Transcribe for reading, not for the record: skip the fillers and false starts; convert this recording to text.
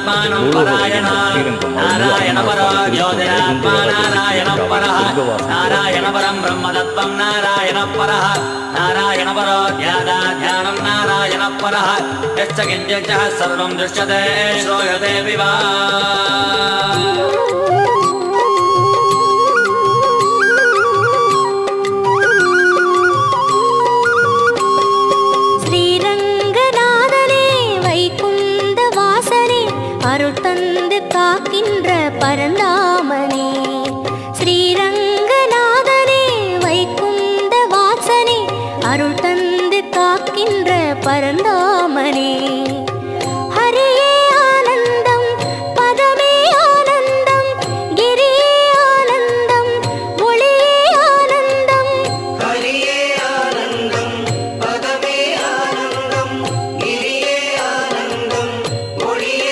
ज्योतिरात्मानं परायण नारायण परो ज्योतिरात्मा नारायण परः नारायण परं ब्रह्मतत्त्वं नारायण परः नारायण परो ध्यानं नारायण परः यश्च किञ्चित् सर्वं दृश्यते श्रूयते विवा காக்கின்ற பரந்தாமனே ஸ்ரீரங்கநாதனே வைகுந்த வாசனே அருள் தந்து காக்கின்ற பரந்தா